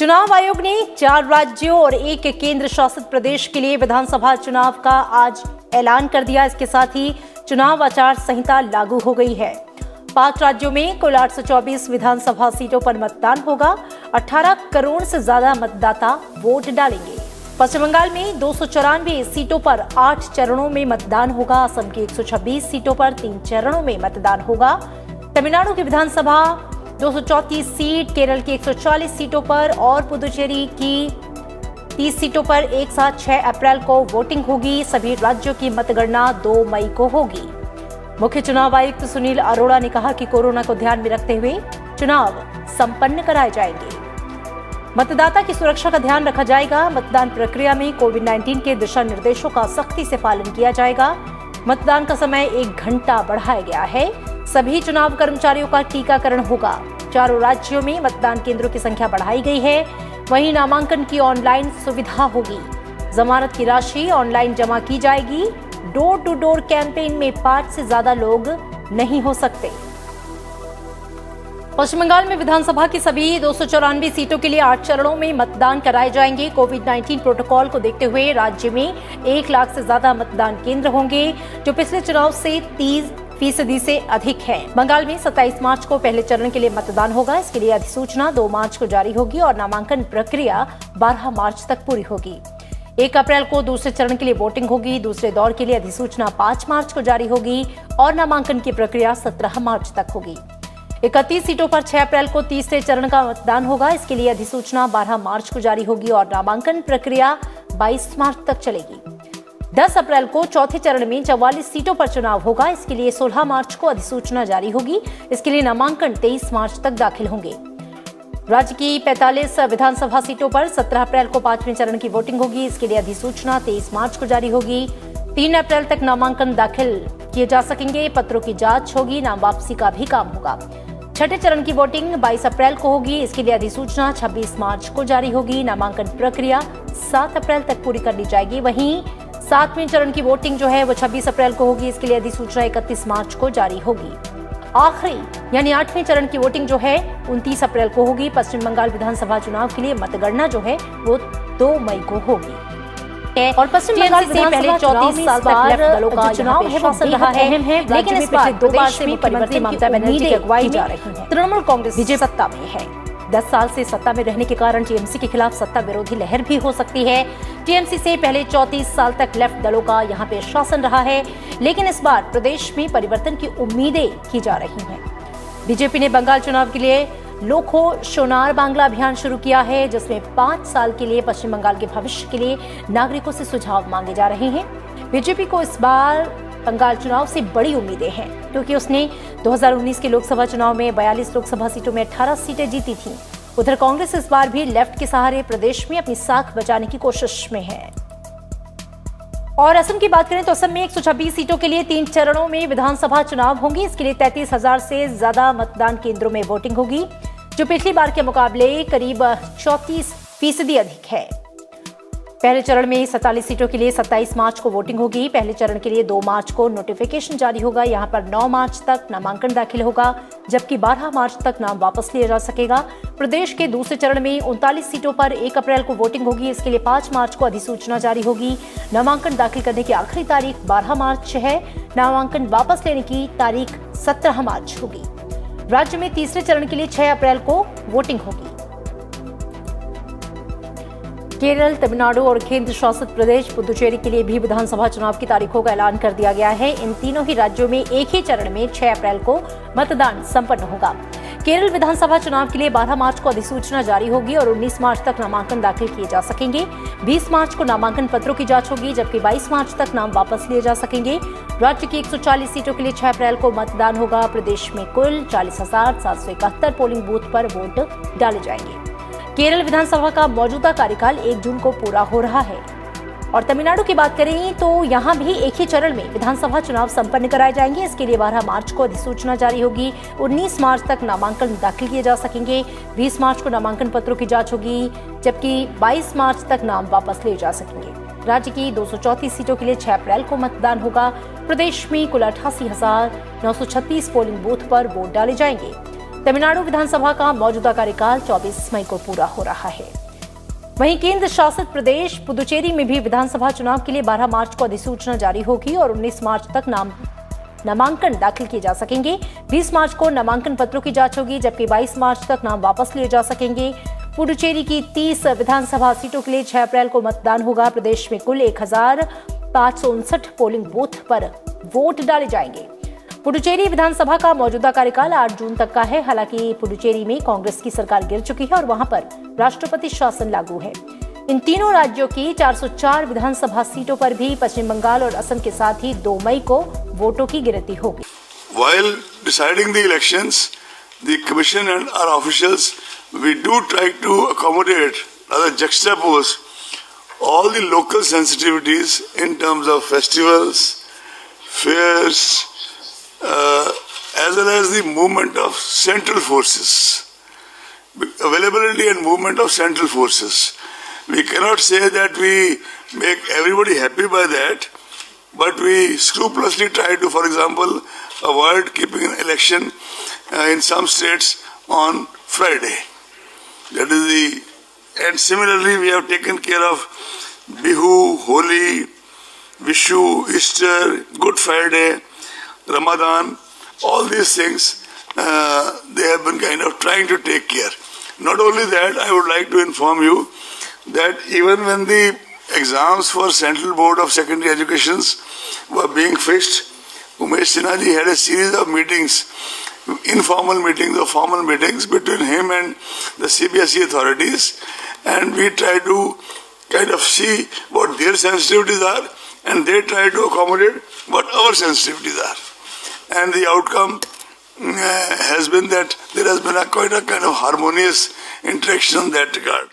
चुनाव आयोग ने 4 राज्यों और 1 केंद्र शासित प्रदेश के लिए विधानसभा चुनाव का आज ऐलान कर दिया। इसके साथ ही चुनाव आचार संहिता लागू हो गई है। 5 राज्यों में कुल 824 विधानसभा सीटों पर मतदान होगा। 18 करोड़ से ज्यादा मतदाता वोट डालेंगे। पश्चिम बंगाल में 294 सीटों पर 8 चरणों में मतदान होगा। असम की 126 सीटों पर 3 चरणों में मतदान होगा। तमिलनाडु की विधानसभा 234 सीट, केरल की 140 सीटों पर और पुदुचेरी की 30 सीटों पर एक साथ 6 अप्रैल को वोटिंग होगी। सभी राज्यों की मतगणना 2 मई को होगी। मुख्य चुनाव आयुक्त सुनील अरोड़ा ने कहा कि कोरोना को ध्यान में रखते हुए चुनाव संपन्न कराए जाएंगे। मतदाता की सुरक्षा का ध्यान रखा जाएगा। मतदान प्रक्रिया में कोविड-19 के दिशा निर्देशों का सख्ती से पालन किया जाएगा। मतदान का समय 1 घंटा बढ़ाया गया है। सभी चुनाव कर्मचारियों का टीकाकरण होगा। चारों राज्यों में मतदान केंद्रों की संख्या बढ़ाई गई है। वहीं नामांकन की ऑनलाइन सुविधा होगी। जमानत की राशि ऑनलाइन जमा की जाएगी। डोर टू डोर कैंपेन में 5 से ज्यादा लोग नहीं हो सकते। पश्चिम बंगाल में विधानसभा की सभी 294 सीटों के लिए 8 चरणों में मतदान कराए जाएंगे। कोविड-19 प्रोटोकॉल को देखते हुए राज्य में 1 लाख से ज्यादा मतदान केंद्र होंगे, जो पिछले चुनाव से 30% से अधिक है। बंगाल में 27 मार्च को पहले चरण के लिए मतदान होगा। इसके लिए अधिसूचना 2 मार्च को जारी होगी और नामांकन प्रक्रिया 12 मार्च तक पूरी होगी। 1 अप्रैल को दूसरे चरण के लिए वोटिंग होगी। दूसरे दौर के लिए अधिसूचना 5 मार्च को जारी होगी और नामांकन की प्रक्रिया 17 मार्च तक होगी। 31 सीटों पर 6 अप्रैल को तीसरे चरण का मतदान होगा। इसके लिए अधिसूचना 12 मार्च को जारी होगी और नामांकन प्रक्रिया 22 मार्च तक चलेगी। 10 अप्रैल को चौथे चरण में 44 सीटों पर चुनाव होगा। इसके लिए 16 मार्च को अधिसूचना जारी होगी। इसके लिए नामांकन 23 मार्च तक दाखिल होंगे। राज्य की 45 विधानसभा सीटों पर 17 अप्रैल को 5वें चरण की वोटिंग होगी। इसके लिए अधिसूचना 23 मार्च को जारी होगी। 3 अप्रैल तक नामांकन दाखिल किए जा सकेंगे। पत्रों की जांच होगी। नाम वापसी का भी काम होगा। 6ठे चरण की वोटिंग 22 अप्रैल को होगी। इसके लिए अधिसूचना 26 मार्च को जारी होगी। नामांकन प्रक्रिया 7 अप्रैल तक पूरी कर ली जाएगी। वहीं 7वें चरण की वोटिंग जो है वो 26 अप्रैल को होगी। इसके लिए अधिसूचना 31 मार्च को जारी होगी। आखिरी यानी 8वें चरण की वोटिंग जो है 29 अप्रैल को होगी। पश्चिम बंगाल विधानसभा चुनाव के लिए मतगणना जो है वो 2 मई को होगी। और पश्चिम बंगाल से पहले 34 साल तक लेफ्ट दलों का चुनाव है वो रहा है, लेकिन इस बार 2 बार से मुख्यमंत्री ममता बनर्जी की अगुवाई में तृणमूल कांग्रेस बीजेपी सत्ता में है। 10 साल से सत्ता में रहने के कारण टीएमसी के खिलाफ सत्ता विरोधी लहर भी हो सकती है। टीएमसी से पहले 34 साल तक लेफ्ट दलों का यहाँ पे शासन रहा है, लेकिन इस बार प्रदेश में परिवर्तन की उम्मीदें की जा रही हैं। बीजेपी ने बंगाल चुनाव के लिए लोखो सोनार बांग्ला अभियान शुरू किया है, जिसमें 5 साल के लिए पश्चिम बंगाल के भविष्य के लिए नागरिकों से सुझाव मांगे जा रहे हैं। बीजेपी को इस बार बंगाल चुनाव से बड़ी उम्मीदें हैं, क्योंकि उसने 2019 के लोकसभा चुनाव में 42 लोकसभा सीटों में 18 सीटें जीती थी। उधर कांग्रेस इस बार भी लेफ्ट के सहारे प्रदेश में अपनी साख बचाने की कोशिश में है। और असम की बात करें तो असम में 126 सीटों के लिए 3 चरणों में विधानसभा चुनाव होंगे। इसके लिए 33,000 से ज्यादा मतदान केंद्रों में वोटिंग होगी, जो पिछली बार के मुकाबले करीब 34% अधिक है। पहले चरण में 47 सीटों के लिए 27 मार्च को वोटिंग होगी। पहले चरण के लिए 2 मार्च को नोटिफिकेशन जारी होगा। यहाँ पर 9 मार्च तक नामांकन दाखिल होगा, जबकि 12 मार्च तक नाम वापस लिया जा सकेगा। प्रदेश के दूसरे चरण में 39 सीटों पर 1 अप्रैल को वोटिंग होगी। इसके लिए 5 मार्च को अधिसूचना जारी होगी। नामांकन दाखिल करने की आखिरी तारीख 12 मार्च है। नामांकन वापस लेने की तारीख 17 मार्च होगी। राज्य में तीसरे चरण के लिए 6 अप्रैल को वोटिंग होगी। केरल, तमिलनाडु और केंद्र शासित प्रदेश पुदुचेरी के लिए भी विधानसभा चुनाव की तारीखों का ऐलान कर दिया गया है। इन तीनों ही राज्यों में एक ही चरण में 6 अप्रैल को मतदान संपन्न होगा। केरल विधानसभा चुनाव के लिए 12 मार्च को अधिसूचना जारी होगी और 19 मार्च तक नामांकन दाखिल किए जा सकेंगे। 20 मार्च को नामांकन पत्रों की जांच होगी, जबकि 22 मार्च तक नाम वापस लिए जा सकेंगे। राज्य की 140 सीटों के लिए 6 अप्रैल को मतदान होगा। प्रदेश में कुल 40,771 पोलिंग बूथ पर वोट डाले जाएंगे। केरल विधानसभा का मौजूदा कार्यकाल 1 जून को पूरा हो रहा है। और तमिलनाडु की बात करें तो यहां भी एक ही चरण में विधानसभा चुनाव संपन्न कराए जाएंगे। इसके लिए 12 मार्च को अधिसूचना जारी होगी। 19 मार्च तक नामांकन दाखिल किए जा सकेंगे। 20 मार्च को नामांकन पत्रों की जांच होगी, जबकि 22 मार्च तक नाम वापस लिए जा सकेंगे। राज्य की 234 सीटों के लिए 6 अप्रैल को मतदान होगा। प्रदेश में कुल 88,936 पोलिंग बूथ पर वोट डाले जाएंगे। तमिलनाडु विधानसभा का मौजूदा कार्यकाल 24 मई को पूरा हो रहा है। वहीं केंद्र शासित प्रदेश पुदुचेरी में भी विधानसभा चुनाव के लिए 12 मार्च को अधिसूचना जारी होगी और 19 मार्च तक नामांकन दाखिल किए जा सकेंगे। 20 मार्च को नामांकन पत्रों की जांच होगी, जबकि 22 मार्च तक नाम वापस लिए जा सकेंगे। पुडुचेरी की 30 विधानसभा सीटों के लिए 6 अप्रैल को मतदान होगा। प्रदेश में कुल 1559 पोलिंग बूथ पर वोट डाले जाएंगे। पुडुचेरी विधानसभा का मौजूदा कार्यकाल 8 जून तक का है। हालांकि पुडुचेरी में कांग्रेस की सरकार गिर चुकी है और वहां पर राष्ट्रपति शासन लागू है। इन तीनों राज्यों की 404 विधानसभा सीटों पर भी पश्चिम बंगाल और असम के साथ ही 2 मई को वोटों की गिनती होगी। While deciding the elections, the Commission and our officials, we do try to accommodate, rather juxtapose all the local sensitivities in terms of festivals, fairs, as well as the movement of central forces, availability and movement of central forces. We cannot say that we make everybody happy by that, but we scrupulously try to, for example, avoid keeping an election in some states on Friday. That is and similarly we have taken care of Bihu, Holi, Vishu, Easter, Good Friday, Ramadan, all these things they have been kind of trying to take care. Not only that, I would like to inform you that even when the exams for Central Board of Secondary Educations were being fixed, Umesh Sinha ji had a series of meetings, informal meetings or formal meetings between him and the CBSE authorities, and we try to kind of see what their sensitivities are and they try to accommodate what our sensitivities are. And the outcome has been that there has been quite a kind of harmonious interaction in that regard.